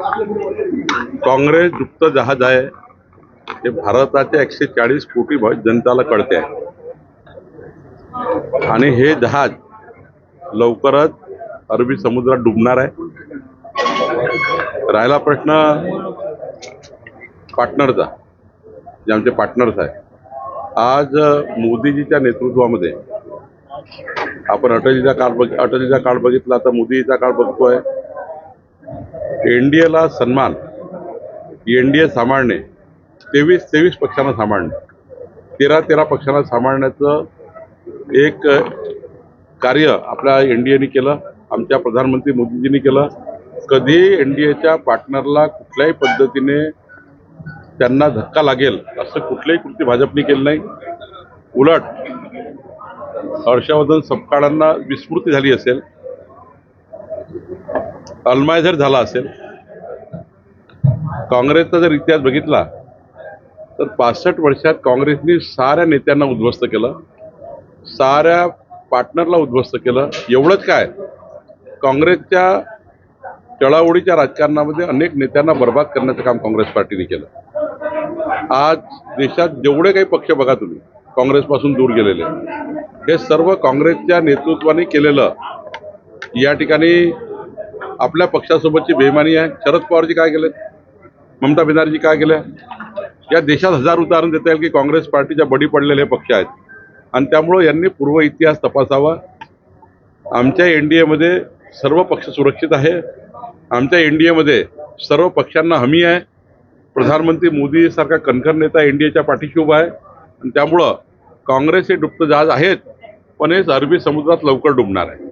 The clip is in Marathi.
काँग्रेस गुप्त जहाज आहे हे भारताच्या 140 कोटी जनताला कळते आहे आणि हे जहाज लवकरच अरबी समुद्रात डुबणार आहे। राहिला प्रश्न पार्टनरचा, जे आमचे पार्टनर्स आहे, आज मोदीजीच्या नेतृत्वामध्ये आपण अटलीचा काळ बघितला, आता मोदीचा काळ बघतोय। एनडीएला सन्मान, एनडीए सांभाळणे, 23 पक्षांना सांभाळणे, 13 पक्षांना सांभाळण्याचं एक कार्य आपल्या एनडीएने केलं, आमच्या प्रधानमंत्री मोदीजींनी केलं। कधी एनडीएच्या पार्टनरला कुठल्याही पद्धतीने त्यांना धक्का लागेल असं कुठलंही कृत्य भाजपने केलं नाही। उलट हर्षवर्धन सपकाळांना विस्मृती झाली असेल, अल्मायझर झाला असेल। काँग्रेसचा जर इतिहास बघितला तर 65 वर्षात काँग्रेसने साऱ्या नेत्यांना उद्ध्वस्त केलं, साऱ्या पार्टनरला उद्ध्वस्त केलं। एवढंच काय, काँग्रेसच्या चळाओढीच्या राजकारणामध्ये अनेक नेत्यांना बर्बाद करण्याचं काम काँग्रेस पार्टीने केलं। आज देशात जेवढे काही पक्ष बघा तुम्ही काँग्रेसपासून दूर गेलेले, हे सर्व काँग्रेसच्या नेतृत्वाने केलेलं या ठिकाणी आपल्या पक्षासोबतची बेईमानी आहे। शरद पवारजी काय केले, ममता बॅनर्जी काय केले, या देशात हजार उदाहरण देता येईल की काँग्रेस पार्टीच्या बडी पडलेले पक्ष आहेत आणि त्यामुळे यांनी पूर्व इतिहास तपासावा। आमच्या एनडीएमध्ये सर्व पक्ष सुरक्षित आहे, आमच्या एनडीएमध्ये सर्व पक्षांना हमी आहे। प्रधानमंत्री मोदी सारखा कणखर नेता एनडीएच्या पाठीशी उभा आहे आणि त्यामुळं काँग्रेस हे डुबतं जहाज आहेत, पण हे अरबी समुद्रात लवकर डुबणार आहे।